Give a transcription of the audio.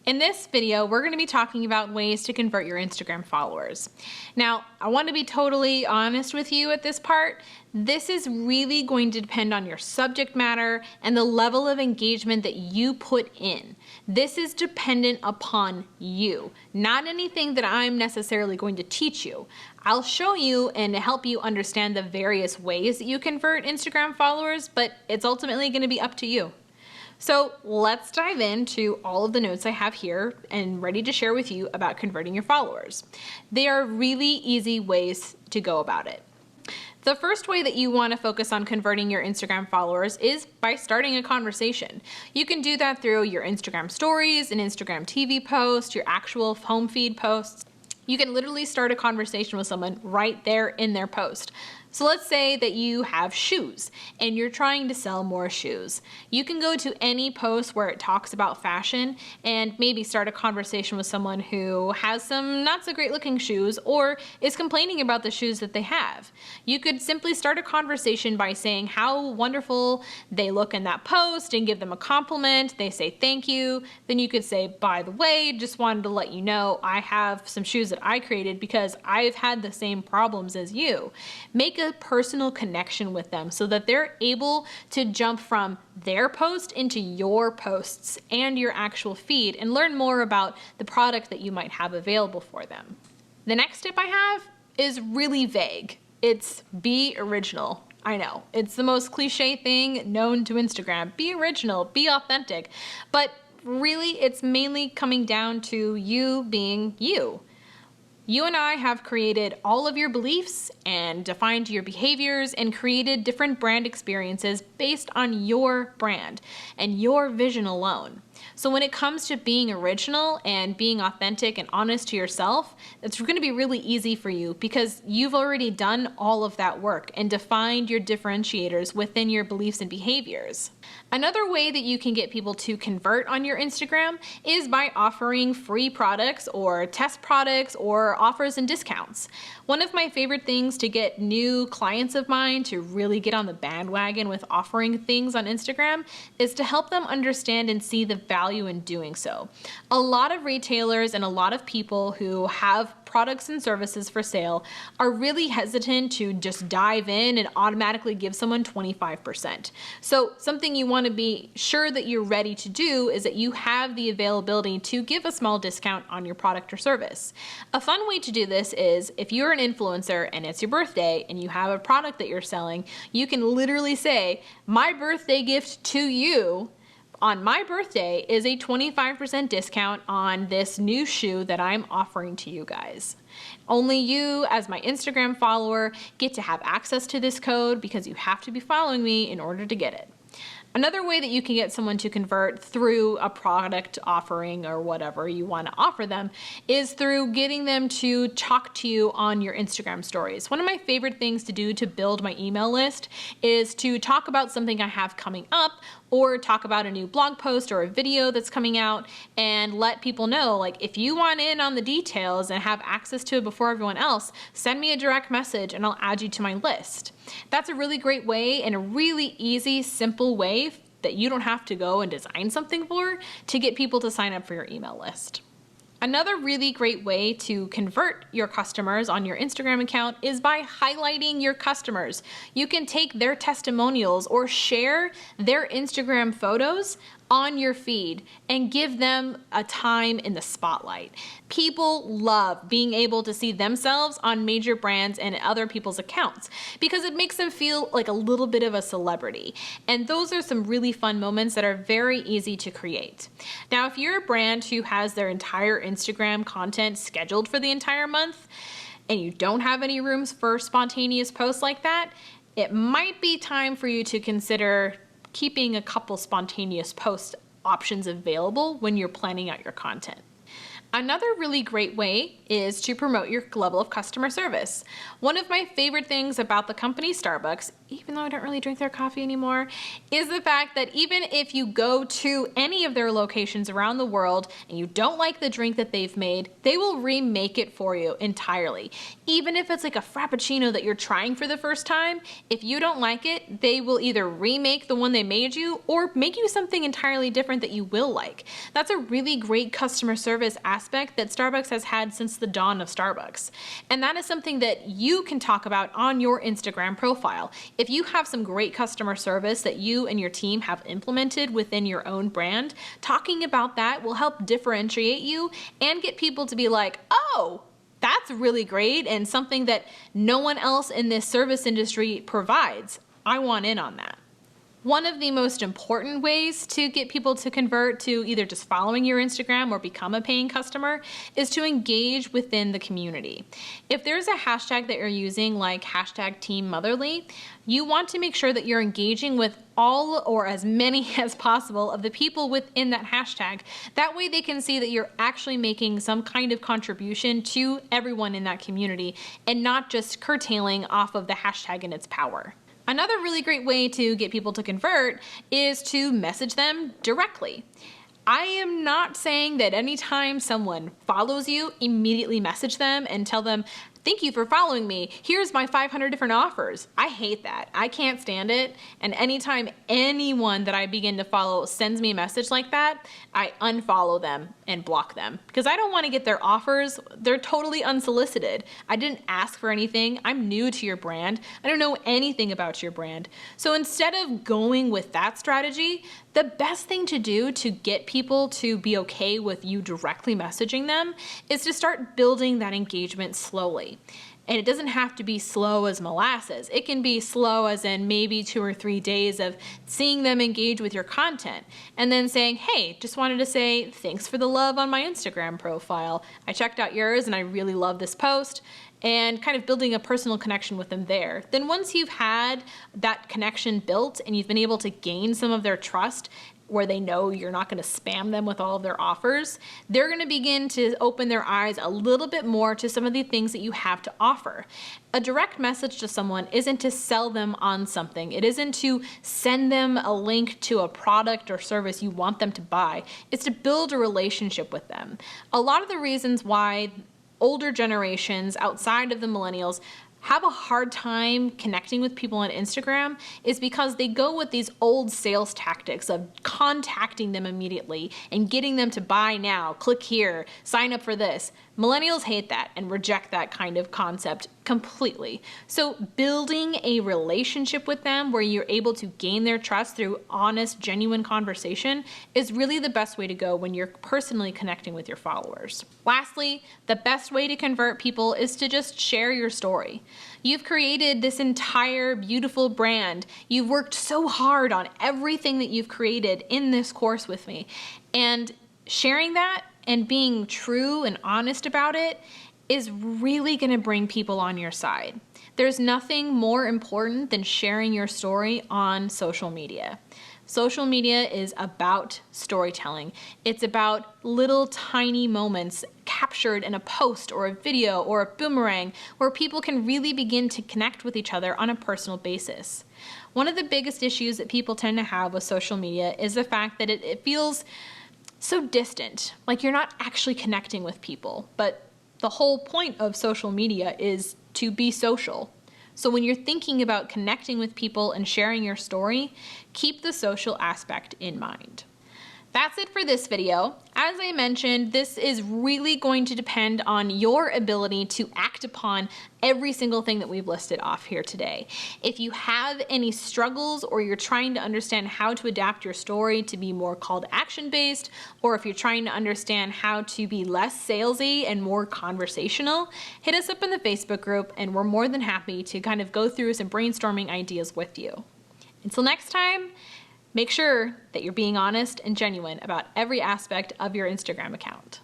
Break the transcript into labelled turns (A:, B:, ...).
A: In this video, we're going to be talking about ways to convert your Instagram followers. Now, I want to be totally honest with you at this part. This is really going to depend on your subject matter and the level of engagement that you put in. This is dependent upon you, not anything that I'm necessarily going to teach you. I'll show you and help you understand the various ways that you convert Instagram followers, but it's ultimately going to be up to you. So let's dive into all of the notes I have here and ready to share with you about converting your followers. They are really easy ways to go about it. The first way that you want to focus on converting your Instagram followers is by starting a conversation. You can do that through your Instagram stories, an Instagram TV post, your actual home feed posts. You can literally start a conversation with someone right there in their post. So let's say that you have shoes and you're trying to sell more shoes. You can go to any post where it talks about fashion and maybe start a conversation with someone who has some not so great looking shoes or is complaining about the shoes that they have. You could simply start a conversation by saying how wonderful they look in that post and give them a compliment. They say thank you. Then you could say, by the way, just wanted to let you know I have some shoes that I created because I've had the same problems as you. Make a personal connection with them so that they're able to jump from their post into your posts and your actual feed and learn more about the product that you might have available for them. The next tip I have is really vague. It's be original. I know, it's the most cliche thing known to Instagram. Be original, be authentic, but really it's mainly coming down to you being you. You and I have created all of your beliefs and defined your behaviors and created different brand experiences based on your brand and your vision alone. So when it comes to being original and being authentic and honest to yourself, it's going to be really easy for you because you've already done all of that work and defined your differentiators within your beliefs and behaviors. Another way that you can get people to convert on your Instagram is by offering free products or test products or offers and discounts. One of my favorite things to get new clients of mine to really get on the bandwagon with offering things on Instagram is to help them understand and see the value in doing so. A lot of retailers and a lot of people who have products and services for sale are really hesitant to just dive in and automatically give someone 25%. So something you want to be sure that you're ready to do is that you have the availability to give a small discount on your product or service. A fun way to do this is if you're an influencer and it's your birthday and you have a product that you're selling, you can literally say, my birthday gift to you on my birthday is a 25% discount on this new shoe that I'm offering to you guys. Only you, as my Instagram follower, get to have access to this code because you have to be following me in order to get it. Another way that you can get someone to convert through a product offering or whatever you want to offer them is through getting them to talk to you on your Instagram stories. One of my favorite things to do to build my email list is to talk about something I have coming up or talk about a new blog post or a video that's coming out and let people know, like, if you want in on the details and have access to it before everyone else, send me a direct message and I'll add you to my list. That's a really great way and a really easy, simple way that you don't have to go and design something for to get people to sign up for your email list. Another really great way to convert your customers on your Instagram account is by highlighting your customers. You can take their testimonials or share their Instagram photos on your feed and give them a time in the spotlight. People love being able to see themselves on major brands and other people's accounts because it makes them feel like a little bit of a celebrity. And those are some really fun moments that are very easy to create. Now, if you're a brand who has their entire Instagram content scheduled for the entire month and you don't have any rooms for spontaneous posts like that, it might be time for you to consider keeping a couple spontaneous post options available when you're planning out your content. Another really great way is to promote your level of customer service. One of my favorite things about the company Starbucks, even though I don't really drink their coffee anymore, is the fact that even if you go to any of their locations around the world and you don't like the drink that they've made, they will remake it for you entirely. Even if it's like a Frappuccino that you're trying for the first time, if you don't like it, they will either remake the one they made you or make you something entirely different that you will like. That's a really great customer service aspect that Starbucks has had since the dawn of Starbucks. And that is something that you can talk about on your Instagram profile. If you have some great customer service that you and your team have implemented within your own brand, talking about that will help differentiate you and get people to be like, oh, that's really great and something that no one else in this service industry provides. I want in on that. One of the most important ways to get people to convert to either just following your Instagram or become a paying customer is to engage within the community. If there's a hashtag that you're using like hashtag Team Motherly, you want to make sure that you're engaging with all or as many as possible of the people within that hashtag. That way they can see that you're actually making some kind of contribution to everyone in that community and not just curtailing off of the hashtag and its power. Another really great way to get people to convert is to message them directly. I am not saying that anytime someone follows you, immediately message them and tell them, thank you for following me. Here's my 500 different offers. I hate that. I can't stand it. And anytime anyone that I begin to follow sends me a message like that, I unfollow them and block them because I don't want to get their offers. They're totally unsolicited. I didn't ask for anything. I'm new to your brand. I don't know anything about your brand. So instead of going with that strategy, the best thing to do to get people to be okay with you directly messaging them is to start building that engagement slowly. And it doesn't have to be slow as molasses. It can be slow as in maybe 2 or 3 days of seeing them engage with your content and then saying, hey, just wanted to say thanks for the love on my Instagram profile. I checked out yours and I really love this post, and kind of building a personal connection with them there. Then once you've had that connection built and you've been able to gain some of their trust where they know you're not going to spam them with all of their offers, they're going to begin to open their eyes a little bit more to some of the things that you have to offer. A direct message to someone isn't to sell them on something. It isn't to send them a link to a product or service you want them to buy. It's to build a relationship with them. A lot of the reasons why older generations outside of the millennials have a hard time connecting with people on Instagram is because they go with these old sales tactics of contacting them immediately and getting them to buy now, click here, sign up for this. Millennials hate that and reject that kind of concept completely. So building a relationship with them where you're able to gain their trust through honest, genuine conversation is really the best way to go when you're personally connecting with your followers. Lastly, the best way to convert people is to just share your story. You've created this entire beautiful brand. You've worked so hard on everything that you've created in this course with me. And sharing that and being true and honest about it is really going to bring people on your side. There's nothing more important than sharing your story on social media. Social media is about storytelling. It's about little tiny moments captured in a post or a video or a boomerang where people can really begin to connect with each other on a personal basis. One of the biggest issues that people tend to have with social media is the fact that it feels so distant, like you're not actually connecting with people. But the whole point of social media is to be social. So when you're thinking about connecting with people and sharing your story, keep the social aspect in mind. That's it for this video. As I mentioned, this is really going to depend on your ability to act upon every single thing that we've listed off here today. If you have any struggles or you're trying to understand how to adapt your story to be more call to action based, or if you're trying to understand how to be less salesy and more conversational, hit us up in the Facebook group and we're more than happy to kind of go through some brainstorming ideas with you. Until next time, make sure that you're being honest and genuine about every aspect of your Instagram account.